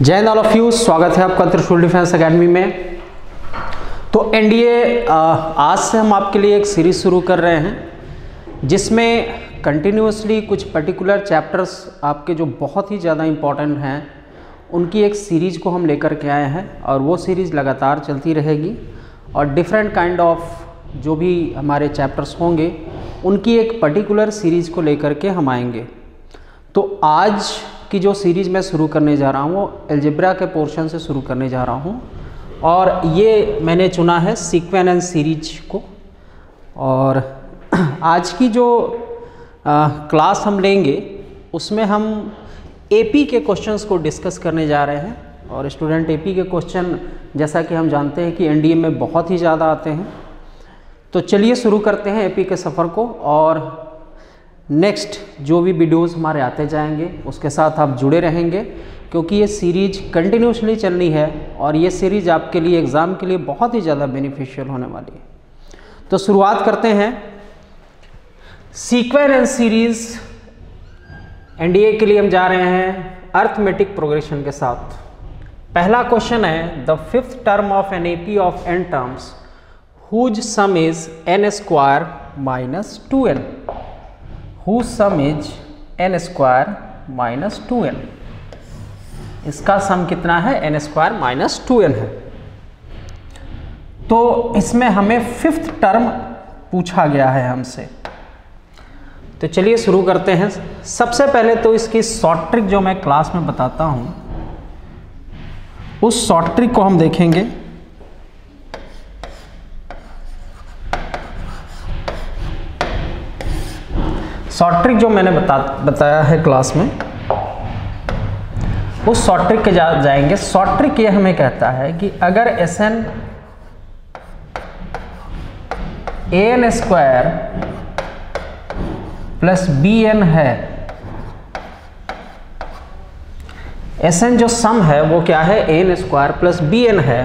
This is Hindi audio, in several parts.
जय हिंद ऑल ऑफ यू, स्वागत है आपका त्रिशूल डिफेंस एकेडमी में। तो एनडीए आज से हम आपके लिए एक सीरीज़ शुरू कर रहे हैं जिसमें कंटिन्यूसली कुछ पर्टिकुलर चैप्टर्स आपके जो बहुत ही ज़्यादा इम्पॉर्टेंट हैं उनकी एक सीरीज़ को हम लेकर के आए हैं और वो सीरीज़ लगातार चलती रहेगी और डिफरेंट काइंड ऑफ जो भी हमारे चैप्टर्स होंगे उनकी एक पर्टिकुलर सीरीज़ को लेकर के हम आएंगे। तो आज की जो सीरीज़ मैं शुरू करने जा रहा हूँ वो अलजेब्रा के पोर्शन से शुरू करने जा रहा हूँ और ये मैंने चुना है सीक्वेंस सीरीज को। और आज की जो क्लास हम लेंगे उसमें हम एपी के क्वेश्चंस को डिस्कस करने जा रहे हैं। और स्टूडेंट एपी के क्वेश्चन जैसा कि हम जानते हैं कि एनडीए में बहुत ही ज़्यादा आते हैं। तो चलिए शुरू करते हैं एपी के सफ़र को और नेक्स्ट जो भी वीडियोस हमारे आते जाएंगे उसके साथ आप जुड़े रहेंगे क्योंकि ये सीरीज कंटिन्यूसली चलनी है और ये सीरीज आपके लिए एग्ज़ाम के लिए बहुत ही ज़्यादा बेनिफिशियल होने वाली है। तो शुरुआत करते हैं सीक्वेंस सीरीज एनडीए के लिए। हम जा रहे हैं अर्थमेटिक प्रोग्रेशन के साथ। पहला क्वेश्चन है the fifth term of an AP of n terms whose sum is n square minus 2n। whose sum is n square minus 2n। इसका सम कितना है? n स्क्वायर माइनस 2n है। तो इसमें हमें फिफ्थ टर्म पूछा गया है हमसे। तो चलिए शुरू करते हैं। सबसे पहले तो इसकी शॉर्ट ट्रिक जो मैं क्लास में बताता हूं उस शॉर्ट ट्रिक को हम देखेंगे। शॉर्ट ट्रिक जो मैंने बताया है क्लास में उस शॉर्ट ट्रिक के जाएंगे। शॉर्ट ट्रिक ये हमें कहता है कि अगर Sn an square plus bn है, Sn जो सम है वो क्या है? an स्क्वायर प्लस bn है,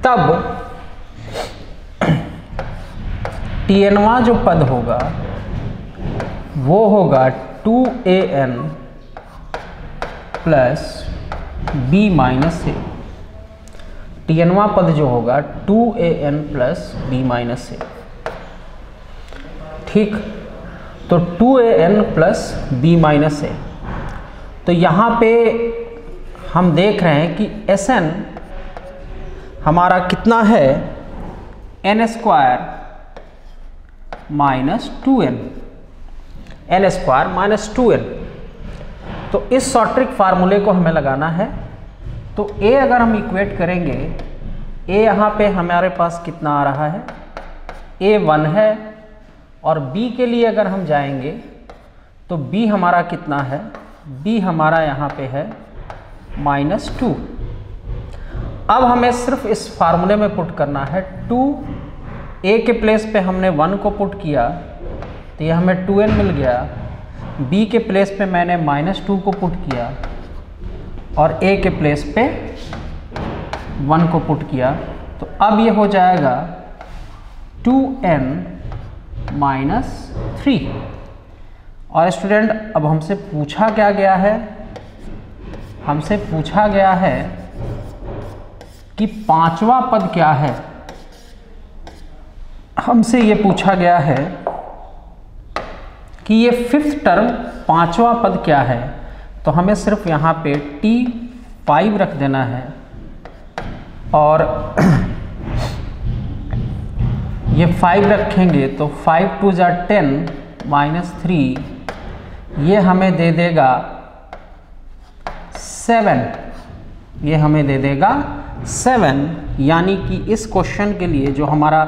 तब tnवां जो पद होगा वो होगा 2an प्लस b माइनस ए। tnवां पद जो होगा 2an प्लस b माइनस ए। ठीक, तो 2an प्लस b माइनस ए। तो यहाँ पे हम देख रहे हैं कि Sn हमारा कितना है? n square minus 2n, n square minus 2n। तो इस शॉर्ट ट्रिक फार्मूले को हमें लगाना है। तो a अगर हम इक्वेट करेंगे, a यहाँ पे हमारे पास कितना आ रहा है? a 1 है। और b के लिए अगर हम जाएंगे तो b हमारा कितना है? b हमारा यहाँ पे है माइनस 2। अब हमें सिर्फ इस फार्मूले में पुट करना है 2। a के प्लेस पे हमने 1 को पुट किया तो ये हमें 2n मिल गया। b के प्लेस पे मैंने माइनस 2 को पुट किया और a के प्लेस पे 1 को पुट किया। तो अब ये हो जाएगा 2n माइनस 3। और स्टूडेंट अब हमसे पूछा क्या गया है? हमसे पूछा गया है कि पांचवा पद क्या है। हमसे ये पूछा गया है कि ये फिफ्थ टर्म पांचवा पद क्या है। तो हमें सिर्फ यहाँ पे t5 रख देना है और ये 5 रखेंगे तो 5 2 जा 10 माइनस 3 ये हमें दे देगा 7। ये हमें दे देगा 7। यानी कि इस क्वेश्चन के लिए जो हमारा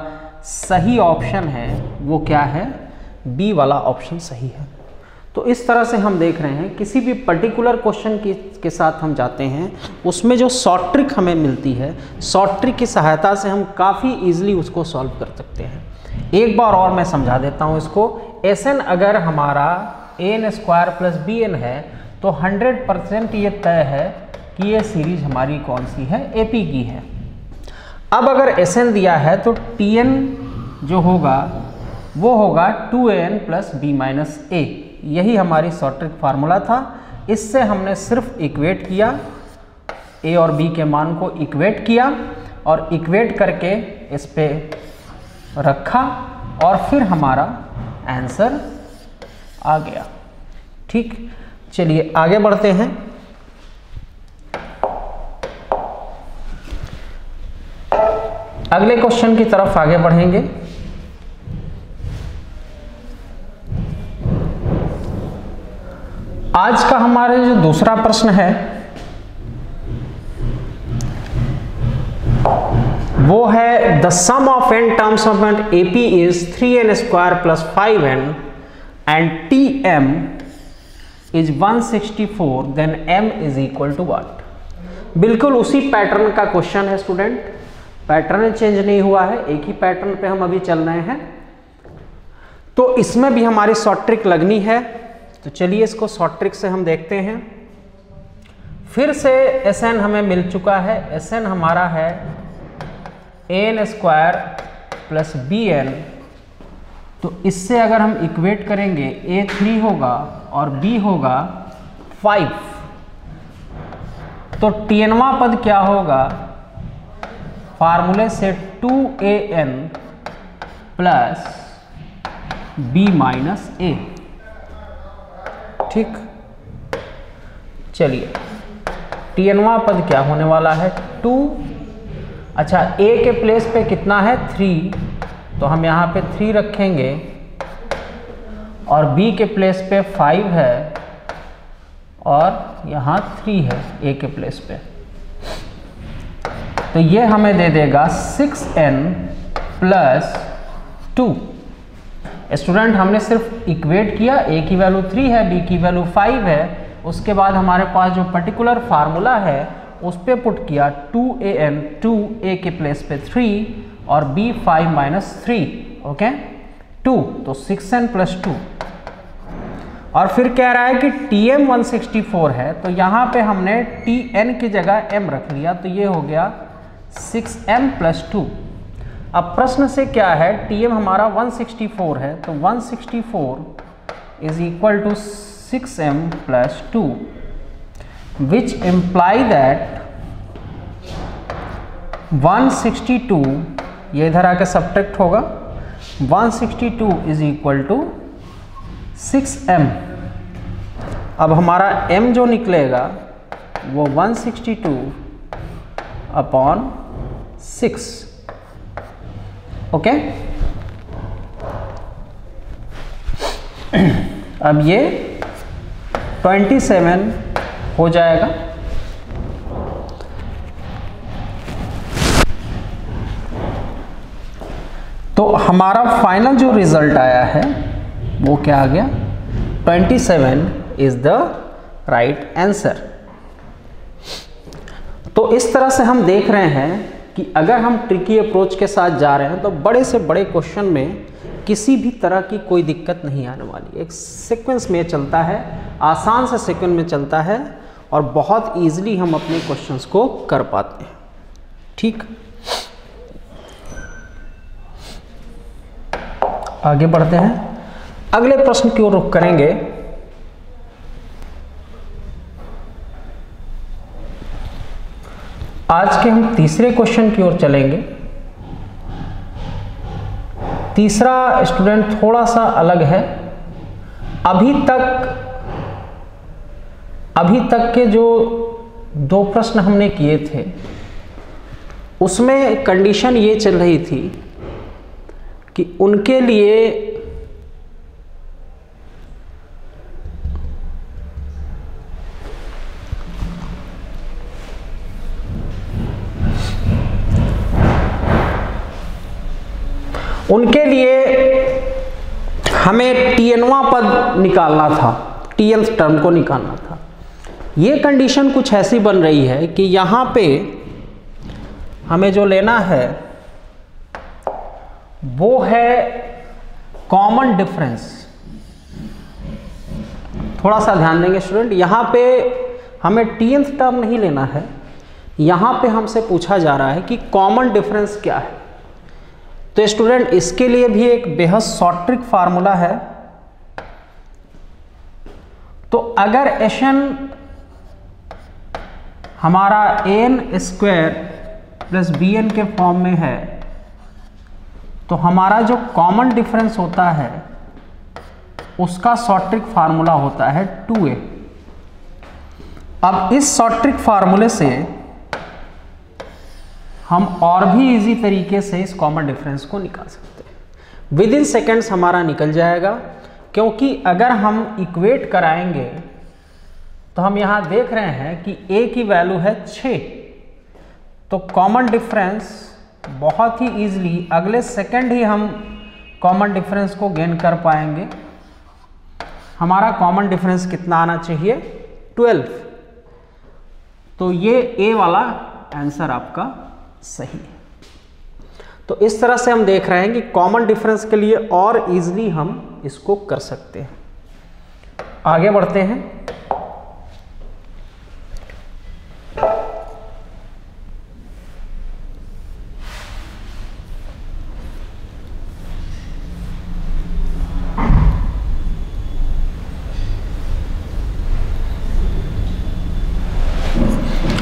सही ऑप्शन है वो क्या है? बी वाला ऑप्शन सही है। तो इस तरह से हम देख रहे हैं किसी भी पर्टिकुलर क्वेश्चन के साथ हम जाते हैं उसमें जो शॉर्ट ट्रिक हमें मिलती है, शॉर्ट ट्रिक की सहायता से हम काफ़ी इजीली उसको सॉल्व कर सकते हैं। एक बार और मैं समझा देता हूँ इसको। Sn अगर हमारा an स्क्वायर प्लस bn है तो 100% ये तय है कि ये सीरीज हमारी कौन सी है? AP की है। अब अगर Sn दिया है तो Tn जो होगा वो होगा 2an प्लस b माइनस ए। यही हमारी शॉर्ट ट्रिक फार्मूला था। इससे हमने सिर्फ इक्वेट किया ए और बी के मान को इक्वेट किया और इक्वेट करके इस पे रखा और फिर हमारा आंसर आ गया। ठीक, चलिए आगे बढ़ते हैं। अगले क्वेश्चन की तरफ आगे बढ़ेंगे। आज का हमारा जो दूसरा प्रश्न है वो है the sum of n terms of an AP is 3n square plus 5n and Tm is 164 then m is equal to what. बिल्कुल उसी पैटर्न का क्वेश्चन है स्टूडेंट, पैटर्न चेंज नहीं हुआ है, एक ही पैटर्न पे हम अभी चल रहे हैं। तो इसमें भी हमारी शॉर्ट ट्रिक लगनी है, तो चलिए इसको शॉर्ट ट्रिक से हम देखते हैं। फिर से Sn हमें मिल चुका है, Sn हमारा है an स्क्वायर प्लस bn, तो इससे अगर हम इक्वेट करेंगे a 3 होगा और b होगा 5, तो tnवां पद क्या होगा, फार्मूले से 2an plus b minus a। ठीक, चलिए tnवां पद क्या होने वाला है 2, अच्छा a के प्लेस पे कितना है 3, तो हम यहाँ पे 3 रखेंगे और b के प्लेस पे 5 है और यहाँ 3 है a के प्लेस पे, तो ये हमें दे देगा 6n प्लस 2। स्टूडेंट हमने सिर्फ इक्वेट किया, a की वैल्यू 3 है, b की वैल्यू 5 है, उसके बाद हमारे पास जो पर्टिकुलर फार्मूला है उस पे पुट किया 2an, 2a के प्लेस पे 3 और b 5 माइनस 3, ओके 2, तो 6n प्लस 2। और फिर कह रहा है कि tm 164 है, तो यहाँ पे हमने tn की जगह m रख लिया, तो ये हो गया 6m प्लस 2। अब प्रश्न से क्या है, tm हमारा 164 है, तो 164 is equal to 6m plus 2, which imply that 162, ये इधर आके सब्ट्रैक्ट होगा, 162 इज इक्वल टू 6m। अब हमारा m जो निकलेगा वो 162 अपॉन 6, ओके। अब ये 27 हो जाएगा। तो हमारा फाइनल जो रिजल्ट आया है वो क्या आ गया, 27 इज द राइट आंसर। तो इस तरह से हम देख रहे हैं कि अगर हम ट्रिकी अप्रोच के साथ जा रहे हैं तो बड़े से बड़े क्वेश्चन में किसी भी तरह की कोई दिक्कत नहीं आने वाली, एक सीक्वेंस में चलता है, आसान से सीक्वेंस में चलता है और बहुत इजीली हम अपने क्वेश्चंस को कर पाते हैं। ठीक, आगे बढ़ते हैं, अगले प्रश्न की ओर रुख करेंगे। आज के हम तीसरे क्वेश्चन की ओर चलेंगे। तीसरा स्टूडेंट थोड़ा सा अलग है। अभी तक के जो 2 प्रश्न हमने किए थे उसमें कंडीशन ये चल रही थी कि उनके लिए हमें tnवां पद निकालना था, tnth टर्म को निकालना था। ये कंडीशन कुछ ऐसी बन रही है कि यहाँ पे हमें जो लेना है वो है कॉमन डिफरेंस। थोड़ा सा ध्यान देंगे स्टूडेंट, यहाँ पे हमें tnth टर्म नहीं लेना है, यहाँ पे हमसे पूछा जा रहा है कि कॉमन डिफरेंस क्या है। तो स्टूडेंट इसके लिए भी एक बेहद शॉर्ट ट्रिक फार्मूला है। तो अगर Sn हमारा n square plus b n के फॉर्म में है, तो हमारा जो कॉमन डिफरेंस होता है उसका शॉर्ट ट्रिक फार्मूला होता है 2a। अब इस शॉर्ट ट्रिक फार्मूले से हम और भी इजी तरीके से इस कॉमन डिफरेंस को निकाल सकते हैं। विद इन सेकेंड्स हमारा निकल जाएगा, क्योंकि अगर हम इक्वेट कराएंगे तो हम यहां देख रहे हैं कि a की वैल्यू है 6, तो कॉमन डिफरेंस बहुत ही इजीली अगले सेकंड ही हम कॉमन डिफरेंस को गेन कर पाएंगे। हमारा कॉमन डिफरेंस कितना आना चाहिए? 12। तो ये ए वाला आंसर आपका सही है। तो इस तरह से हम देख रहे हैं कि कॉमन डिफरेंस के लिए और इजीली हम इसको कर सकते हैं। आगे बढ़ते हैं।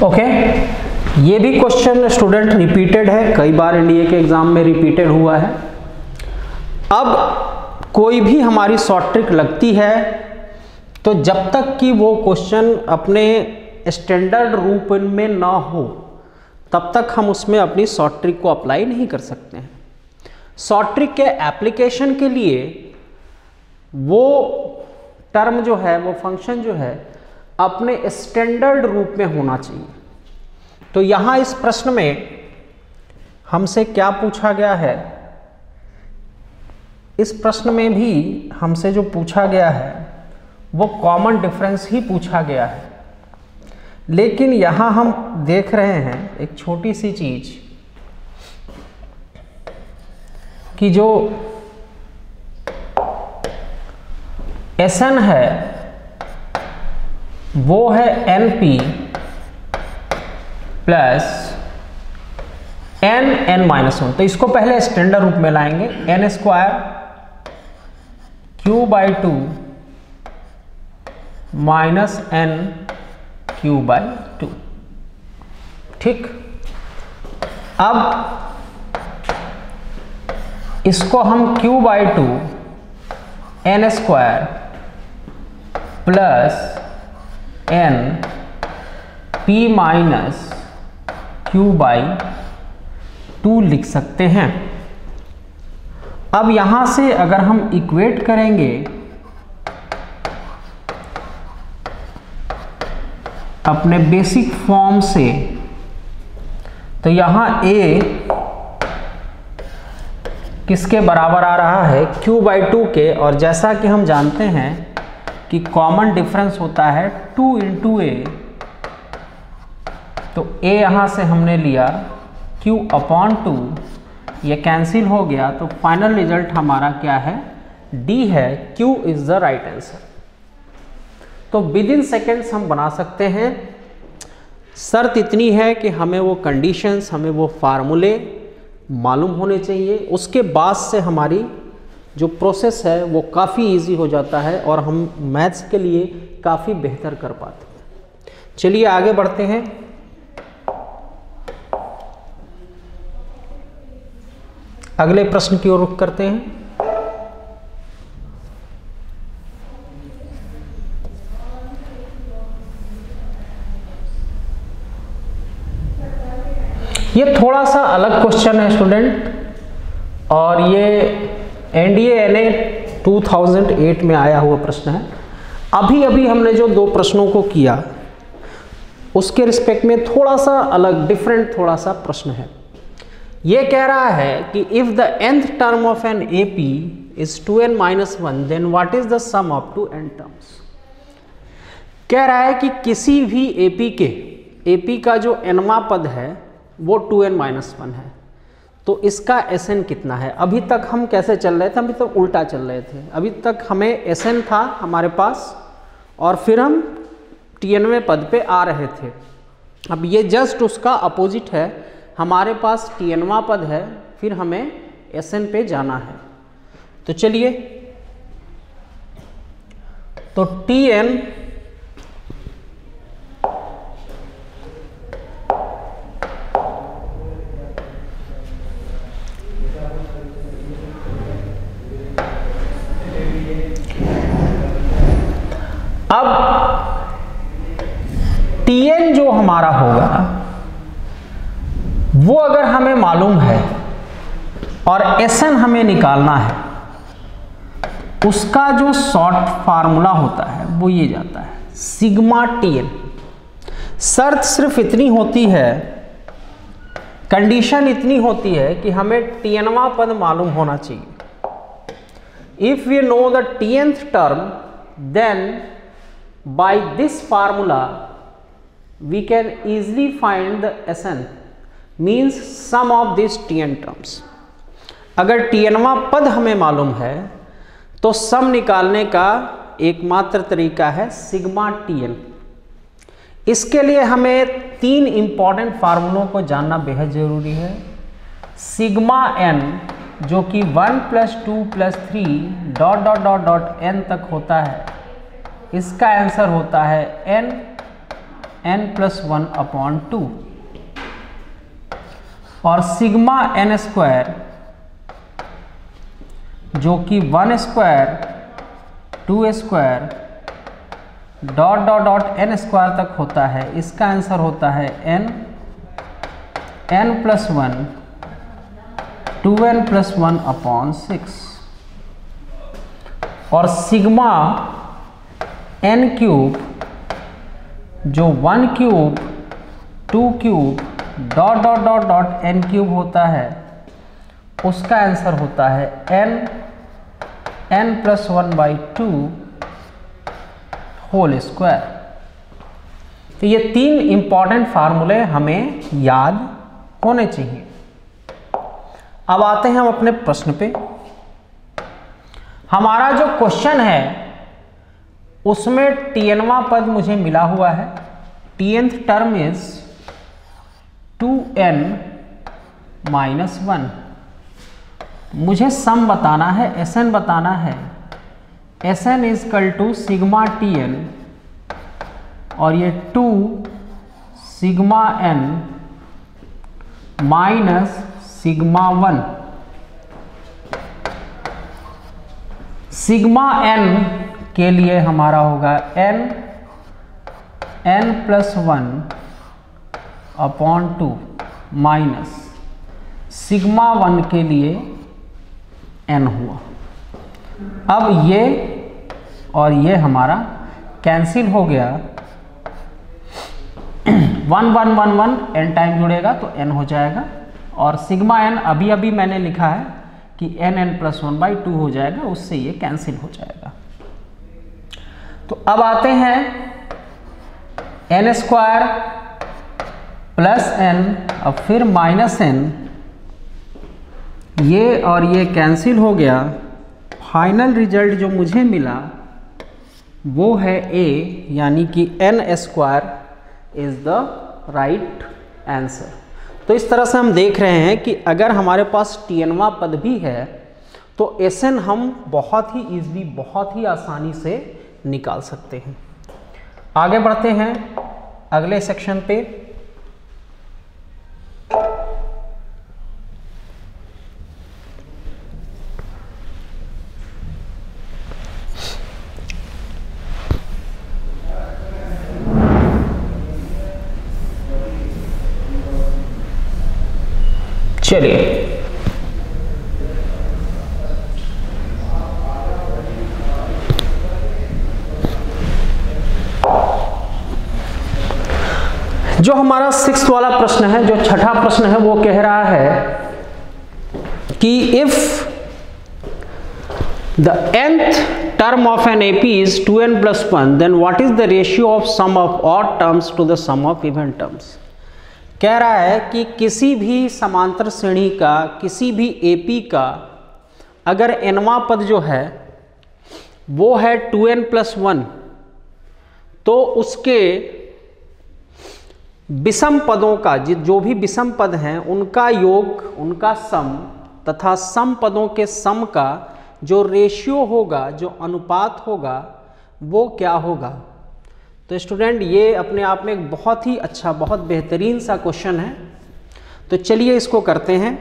ओके, ये भी क्वेश्चन स्टूडेंट रिपीटेड है, कई बार एनडीए के एग्जाम में रिपीटेड हुआ है। अब कोई भी हमारी शॉर्ट ट्रिक लगती है तो जब तक कि वो क्वेश्चन अपने स्टैंडर्ड रूप में ना हो तब तक हम उसमें अपनी शॉर्ट ट्रिक को अप्लाई नहीं कर सकते हैं। शॉर्ट ट्रिक के एप्लीकेशन के लिए वो टर्म जो है, वो फंक्शन जो है, अपने स्टैंडर्ड रूप में होना चाहिए। तो यहां इस प्रश्न में हमसे क्या पूछा गया है? इस प्रश्न में भी हमसे जो पूछा गया है वो कॉमन डिफरेंस ही पूछा गया है, लेकिन यहां हम देख रहे हैं एक छोटी सी चीज कि जो Sn है वो है NP प्लस n-1। तो इसको पहले स्टैंडर्ड रूप में लाएंगे, n square q/2 minus n q/2। ठीक, अब इसको हम q/2 n square plus n p minus q/2 लिख सकते हैं। अब यहां से अगर हम इक्वेट करेंगे अपने बेसिक फॉर्म से, तो यहां a किसके बराबर आ रहा है? q/2 के। और जैसा कि हम जानते हैं कि कॉमन डिफरेंस होता है 2 × a, तो a यहां से हमने लिया q/2, ये कैंसिल हो गया, तो फाइनल रिजल्ट हमारा क्या है? D है। Q is the right answer. तो विद इन सेकेंड्स हम बना सकते हैं। शर्त इतनी है कि हमें वो कंडीशंस, हमें वो फार्मूले मालूम होने चाहिए। उसके बाद से हमारी जो प्रोसेस है वो काफ़ी इजी हो जाता है और हम मैथ्स के लिए काफ़ी बेहतर कर पाते हैं। चलिए आगे बढ़ते हैं। अगले प्रश्न की ओर रुख करते हैं। ये थोड़ा सा अलग क्वेश्चन है स्टूडेंट, और ये NDA 2008 में आया हुआ प्रश्न है। अभी अभी हमने जो दो प्रश्नों को किया उसके रिस्पेक्ट में थोड़ा सा अलग, डिफरेंट थोड़ा सा प्रश्न है। ये कह रहा है कि if the nth term of an AP is 2n-1 then what is the sum of 2n terms. कह रहा है कि किसी भी AP का जो nवां पद है वो 2n-1 है, तो इसका Sn कितना है? अभी तक हम कैसे चल रहे थे? अभी तक उल्टा चल रहे थे। अभी तक हमें Sn था हमारे पास और फिर हम Tnवें पद पे आ रहे थे। अब ये जस्ट उसका अपोजिट है, हमारे पास Tnवां पद है, फिर हमें Sn पे जाना है। तो चलिए, तो Tn वो अगर हमें मालूम है और Sn हमें निकालना है, उसका जो शॉर्ट फार्मूला होता है वो ये जाता है सिग्मा Tn। शर्त सिर्फ इतनी होती है, कंडीशन इतनी होती है कि हमें Tnवां पद मालूम होना चाहिए। If we know the Tnth term, then by this formula we can easily find the Sn, means sum of this Tn terms. अगर Tnवां पद हमें मालूम है तो सम निकालने का एकमात्र तरीका है सिग्मा Tn। इसके लिए हमें 3 इंपॉर्टेंट फार्मूलों को जानना बेहद जरूरी है। सिग्मा n जो कि 1 + 2 + 3 ... n तक होता है, इसका आंसर होता है n + 1/2। और सिग्मा n² जो कि 1² 2² ... n² तक होता है, इसका आंसर होता है n + 1 2n + 1/6। और सिग्मा n³ जो 1³ 2³ ... n³ होता है, उसका आंसर होता है n + 1/2 होल स्क्वायर। तो ये 3 इंपॉर्टेंट फार्मूले हमें याद होने चाहिए। अब आते हैं हम अपने प्रश्न पे। हमारा जो क्वेश्चन है उसमें Tnवां पद मुझे मिला हुआ है। Tnth term is 2n - 1। मुझे सम बताना है, Sn बताना है। Sn = सिग्मा Tn और ये 2 sigma n minus sigma 1। Sigma n के लिए हमारा होगा n + 1/2 माइनस सिग्मा 1 के लिए n हुआ। अब ये और ये हमारा कैंसिल हो गया, 1 1 1 1 n टाइम जुड़ेगा तो n हो जाएगा। और सिग्मा n अभी मैंने लिखा है कि n + 1/2 हो जाएगा, उससे ये कैंसिल हो जाएगा। तो अब आते हैं n² + n, अब फिर -n, ये और ये कैंसिल हो गया। फाइनल रिजल्ट जो मुझे मिला वो है A, यानी कि n² is the right answer. तो इस तरह से हम देख रहे हैं कि अगर हमारे पास Tnवां पद भी है तो Sn हम बहुत ही ईजिली, बहुत ही आसानी से निकाल सकते हैं। आगे बढ़ते हैं अगले सेक्शन पे। चलिए, जो हमारा 6th वाला प्रश्न है, जो छठा प्रश्न है, वो कह रहा है कि if the nth term of an AP is 2n + 1, then what is the ratio of sum of odd terms to the sum of even terms? कह रहा है कि किसी भी समांतर श्रेणी का, किसी भी AP का अगर nवां पद जो है वो है 2n + 1, तो उसके विषम पदों का, जो भी विषम पद हैं उनका योग, उनका सम तथा सम पदों के सम का जो रेशियो होगा, जो अनुपात होगा, वो क्या होगा। तो स्टूडेंट, ये अपने आप में एक बहुत ही अच्छा, बहुत बेहतरीन सा क्वेश्चन है। तो चलिए इसको करते हैं।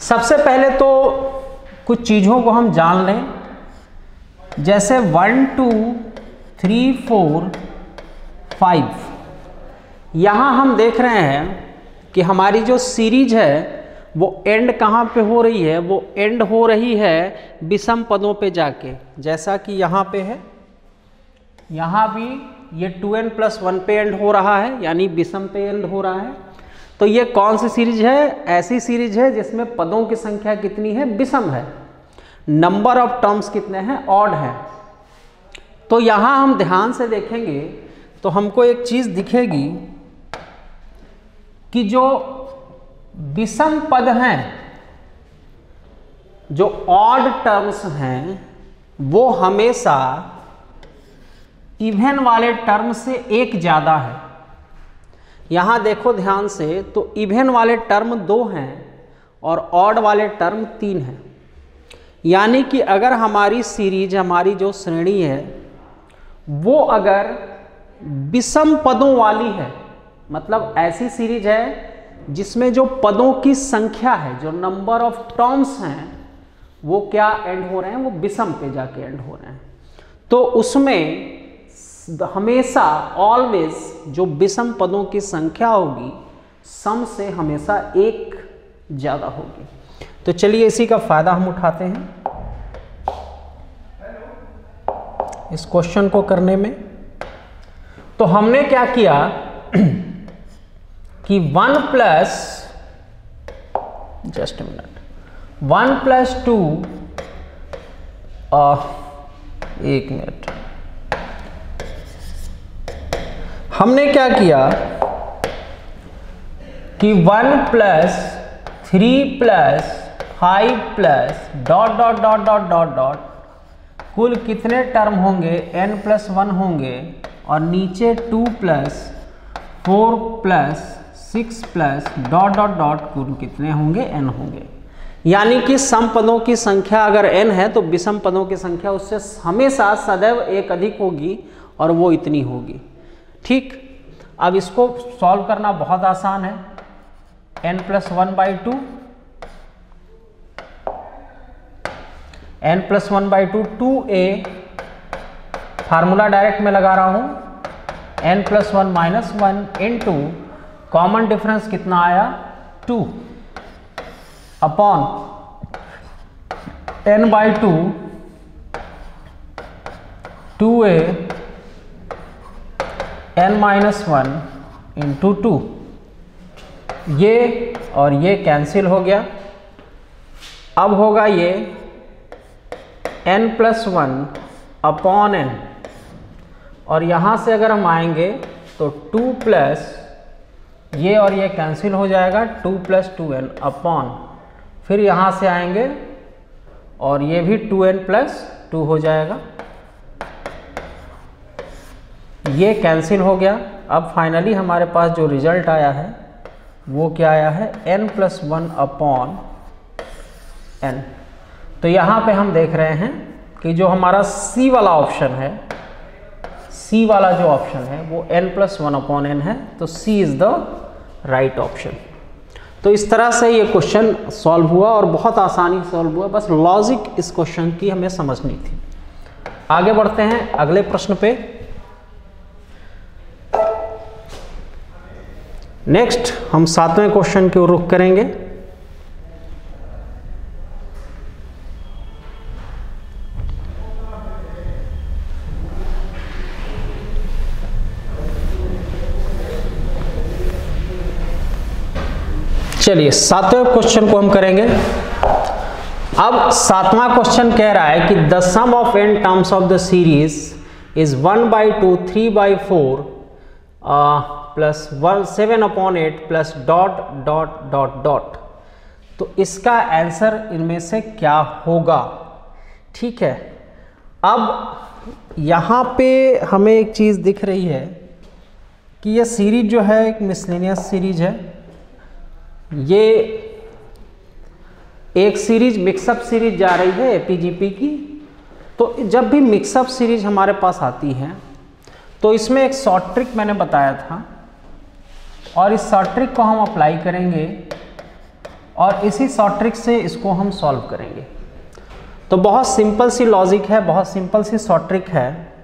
सबसे पहले तो कुछ चीज़ों को हम जान लें, जैसे 1 2 3 4 5 यहाँ हम देख रहे हैं कि हमारी जो सीरीज है वो एंड कहाँ पे हो रही है, वो एंड हो रही है विषम पदों पे जाके, जैसा कि यहाँ पे है, यहाँ भी ये 2n+1 पे एंड हो रहा है, यानी विषम पे एंड हो रहा है। तो ये कौन सी सीरीज है? ऐसी सीरीज है जिसमें पदों की संख्या कितनी है? विषम है। नंबर ऑफ टर्म्स कितने हैं? ऑड है। तो यहाँ हम ध्यान से देखेंगे तो हमको एक चीज दिखेगी कि जो विषम पद हैं, जो ऑड टर्म्स हैं, वो हमेशा इवन वाले टर्म से एक ज्यादा है। यहां देखो ध्यान से, तो इवन वाले टर्म 2 हैं और ऑड वाले टर्म 3 हैं। यानी कि अगर हमारी सीरीज, हमारी जो श्रेणी है, वो अगर विषम पदों वाली है, मतलब ऐसी सीरीज है जिसमें जो पदों की संख्या है, जो नंबर ऑफ टर्म्स हैं, वो क्या एंड हो रहे हैं? वो विषम पे जाके एंड हो रहे हैं। तो उसमें हमेशा ऑलवेज जो विषम पदों की संख्या होगी सम से हमेशा एक ज्यादा होगी। तो चलिए इसी का फायदा हम उठाते हैं इस क्वेश्चन को करने में। तो हमने क्या किया कि 1 + 2 एक मिनट, हमने क्या किया कि 1 + 3 + 5 .. कुल कितने टर्म होंगे? n+1 होंगे, और नीचे 2 + 4 + 6 .. कुल कितने होंगे? n होंगे। यानी कि सम पदों की संख्या अगर n है तो विषम पदों की संख्या उससे हमेशा सदैव एक अधिक होगी, और वो इतनी होगी। ठीक, अब इसको सॉल्व करना बहुत आसान है। n+1/2, n+1/2 2a, formula direct में लगा रहा हूं, n+1 - 1 इंटू कॉमन डिफरेंस कितना आया? 2 upon n/2 2a n-1 into 2। ये और ये कैंसिल हो गया। अब होगा ये n+1 अपॉन n, और यहाँ से अगर हम आएंगे तो 2 प्लस ये और ये कैंसिल हो जाएगा, 2 + 2n अपॉन, फिर यहाँ से आएंगे और ये भी 2n+2 हो जाएगा, ये कैंसिल हो गया। अब फाइनली हमारे पास जो रिजल्ट आया है वो क्या आया है? n+1 upon n। तो यहाँ पे हम देख रहे हैं कि जो हमारा C वाला ऑप्शन है, C वाला जो ऑप्शन है वो n+1 अपॉन n है, तो C is the right option. तो इस तरह से ये क्वेश्चन सॉल्व हुआ और बहुत आसानी से सॉल्व हुआ, बस लॉजिक इस क्वेश्चन की हमें समझनी थी। आगे बढ़ते हैं अगले प्रश्न पे। नेक्स्ट हम 7वें क्वेश्चन की ओर रुख करेंगे। चलिए 7वें क्वेश्चन को हम करेंगे। अब 7वां क्वेश्चन कह रहा है कि the sum of n terms of the series is 1/2 3/4 plus 7/8 plus ... तो इसका आंसर इनमें से क्या होगा? ठीक है, अब यहाँ पे हमें एक चीज़ दिख रही है कि ये सीरीज जो है एक मिसलेनियस सीरीज है। ये एक सीरीज मिक्सअप सीरीज जा रही है एपीजीपी की। तो जब भी मिक्सअप सीरीज हमारे पास आती है तो इसमें एक शॉर्ट ट्रिक मैंने बताया था, और इस शॉर्ट ट्रिक को हम अप्लाई करेंगे और इसी शॉर्ट ट्रिक से इसको हम सॉल्व करेंगे। तो बहुत सिंपल सी लॉजिक है, बहुत सिंपल सी शॉर्ट ट्रिक है।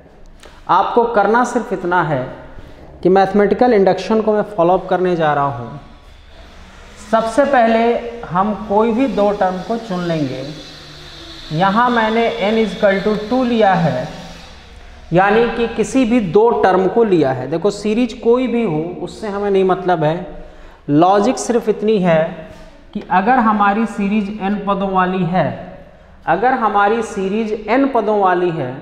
आपको करना सिर्फ इतना है कि मैथमेटिकल इंडक्शन को मैं फॉलोअप करने जा रहा हूँ। सबसे पहले हम कोई भी दो टर्म को चुन लेंगे। यहाँ मैंने n=2 लिया है, यानी कि किसी भी दो टर्म को लिया है। देखो सीरीज कोई भी हो उससे हमें नहीं मतलब है, लॉजिक सिर्फ इतनी है कि अगर हमारी सीरीज n पदों वाली है, अगर हमारी सीरीज n पदों वाली है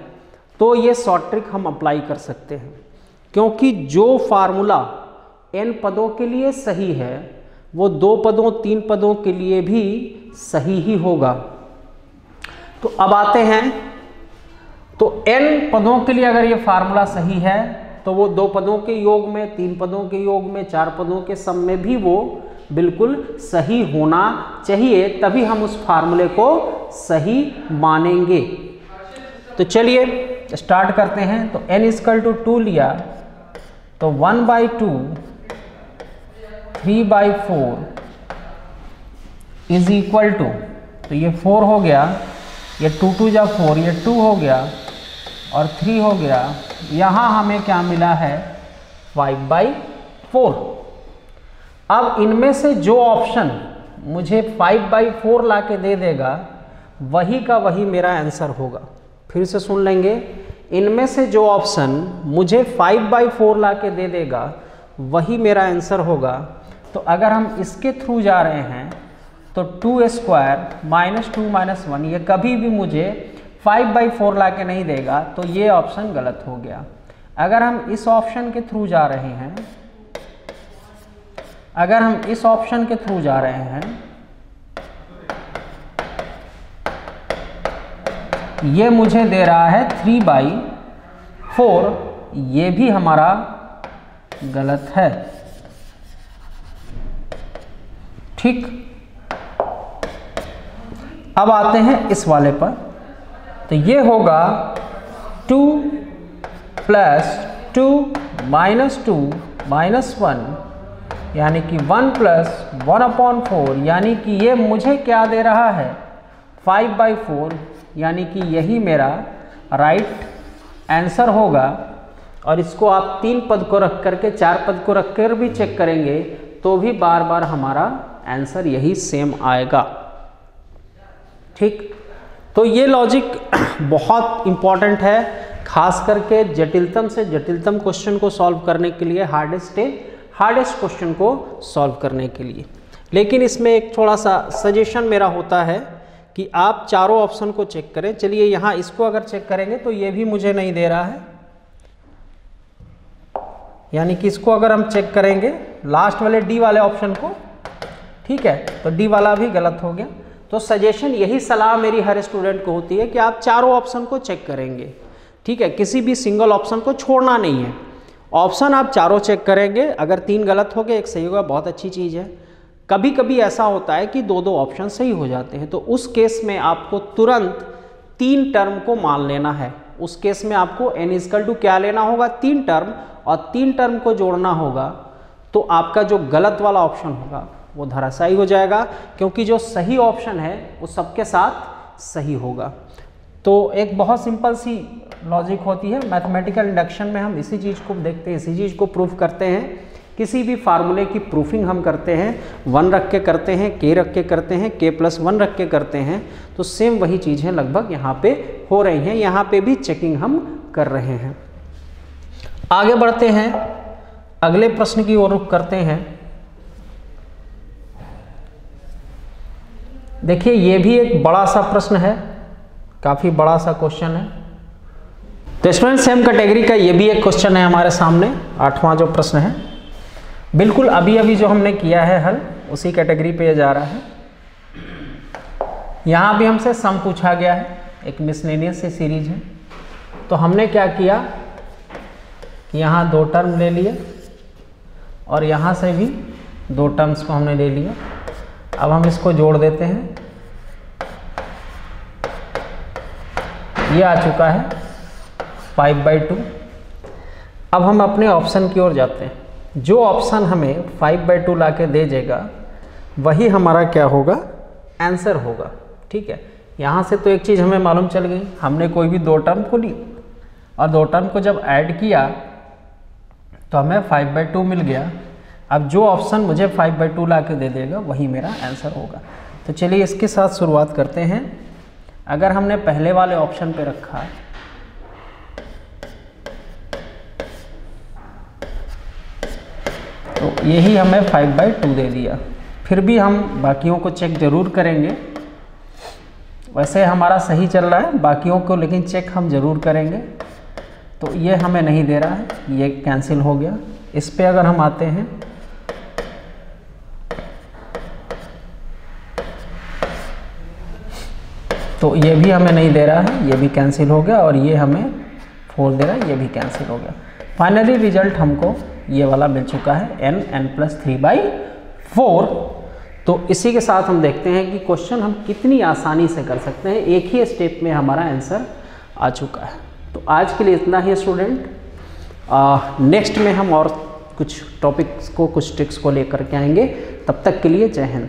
तो ये शॉर्ट ट्रिक हम अप्लाई कर सकते हैं, क्योंकि जो फार्मूला n पदों के लिए सही है वो दो पदों तीन पदों के लिए भी सही ही होगा। तो अब आते हैं, तो n पदों के लिए अगर ये फार्मूला सही है तो वो दो पदों के योग में, तीन पदों के योग में, चार पदों के सम में भी वो बिल्कुल सही होना चाहिए, तभी हम उस फार्मूले को सही मानेंगे। तो चलिए स्टार्ट करते हैं। तो n=2 लिया तो 1/2 3/4 इज इक्वल टू, तो ये 4 हो गया, ये 2 2 जा 4, ये 2 हो गया और 3 हो गया। यहाँ हमें क्या मिला है 5/4। अब इनमें से जो ऑप्शन मुझे 5/4 ला के दे देगा वही का वही मेरा आंसर होगा। फिर से सुन लेंगे, इनमें से जो ऑप्शन मुझे 5/4 ला के दे देगा वही मेरा आंसर होगा। तो अगर हम इसके थ्रू जा रहे हैं तो 2² -2 -1 ये कभी भी मुझे 5/4 ला के नहीं देगा, तो ये ऑप्शन गलत हो गया। अगर हम इस ऑप्शन के थ्रू जा रहे हैं, अगर हम इस ऑप्शन के थ्रू जा रहे हैं, ये मुझे दे रहा है 3/4, ये भी हमारा गलत है। ठीक, अब आते हैं इस वाले पर। तो ये होगा 2 + 2 -2 -1 यानी कि 1 + 1/4, यानी कि ये मुझे क्या दे रहा है 5/4, यानी कि यही मेरा राइट आंसर होगा। और इसको आप 3 पद को रख करके 4 पद को रख कर भी चेक करेंगे तो भी बार बार हमारा आंसर यही सेम आएगा। ठीक, तो ये लॉजिक बहुत इम्पॉर्टेंट है, खास करके जटिलतम से जटिलतम क्वेश्चन को सॉल्व करने के लिए, हार्डेस्ट क्वेश्चन को सॉल्व करने के लिए। लेकिन इसमें एक थोड़ा सा सजेशन मेरा होता है कि आप चारों ऑप्शन को चेक करें। चलिए यहाँ इसको अगर चेक करेंगे तो ये भी मुझे नहीं दे रहा है, यानी कि इसको अगर हम चेक करेंगे लास्ट वाले डी वाले ऑप्शन को, ठीक है, तो डी वाला भी गलत हो गया। तो सजेशन, यही सलाह मेरी हर स्टूडेंट को होती है कि आप चारों ऑप्शन को चेक करेंगे, ठीक है, किसी भी सिंगल ऑप्शन को छोड़ना नहीं है। ऑप्शन आप चारों चेक करेंगे, अगर 3 गलत हो गए 1 सही होगा, बहुत अच्छी चीज़ है। कभी कभी ऐसा होता है कि 2 ऑप्शन सही हो जाते हैं, तो उस केस में आपको तुरंत 3 टर्म को मान लेना है। उस केस में आपको n= क्या लेना होगा 3 टर्म, और 3 टर्म को जोड़ना होगा, तो आपका जो गलत वाला ऑप्शन होगा वो धराशायी हो जाएगा, क्योंकि जो सही ऑप्शन है वो सबके साथ सही होगा। तो एक बहुत सिंपल सी लॉजिक होती है मैथमेटिकल इंडक्शन में, हम इसी चीज़ को देखते हैं, इसी चीज़ को प्रूफ करते हैं। किसी भी फार्मूले की प्रूफिंग हम करते हैं 1 रख के करते हैं, k रख के करते हैं, k+1 रख के करते हैं, तो सेम वही चीज़ें लगभग यहाँ पे हो रही हैं। यहाँ पे भी चेकिंग हम कर रहे हैं। आगे बढ़ते हैं, अगले प्रश्न की ओर रुख करते हैं। देखिए ये भी एक बड़ा सा प्रश्न है, काफ़ी बड़ा सा क्वेश्चन है। तो स्टूडेंट सेम कैटेगरी का ये भी एक क्वेश्चन है हमारे सामने, 8वां जो प्रश्न है, बिल्कुल अभी अभी जो हमने किया है हल उसी कैटेगरी पे जा रहा है। यहाँ भी हमसे सम पूछा गया है, एक मिसलेनियस से सीरीज है। तो हमने क्या किया कि यहाँ 2 टर्म ले लिए और यहाँ से भी 2 टर्म्स को हमने ले लिया। अब हम इसको जोड़ देते हैं, ये आ चुका है 5/2। अब हम अपने ऑप्शन की ओर जाते हैं। जो ऑप्शन हमें 5/2 ला के दे देगा वही हमारा क्या होगा आंसर होगा। ठीक है, यहाँ से तो एक चीज़ हमें मालूम चल गई, हमने कोई भी 2 टर्म को ली और 2 टर्म को जब ऐड किया तो हमें 5/2 मिल गया। अब जो ऑप्शन मुझे 5/2 ला के दे देगा वही मेरा आंसर होगा। तो चलिए इसके साथ शुरुआत करते हैं। अगर हमने पहले वाले ऑप्शन पे रखा तो यही हमें 5/2 दे दिया। फिर भी हम बाकियों को चेक ज़रूर करेंगे। वैसे हमारा सही चल रहा है बाकियों को, लेकिन चेक हम ज़रूर करेंगे। तो ये हमें नहीं दे रहा है, ये कैंसिल हो गया। इस पे अगर हम आते हैं तो ये भी हमें नहीं दे रहा है, ये भी कैंसिल हो गया। और ये हमें 4 दे रहा है, ये भी कैंसिल हो गया। फाइनली रिजल्ट हमको ये वाला मिल चुका है n+3/4। तो इसी के साथ हम देखते हैं कि क्वेश्चन हम कितनी आसानी से कर सकते हैं। एक ही स्टेप में हमारा आंसर आ चुका है। तो आज के लिए इतना ही स्टूडेंट। नेक्स्ट में हम और कुछ टॉपिक्स को, कुछ ट्रिक्स को लेकर के आएंगे। तब तक के लिए जय हिंद।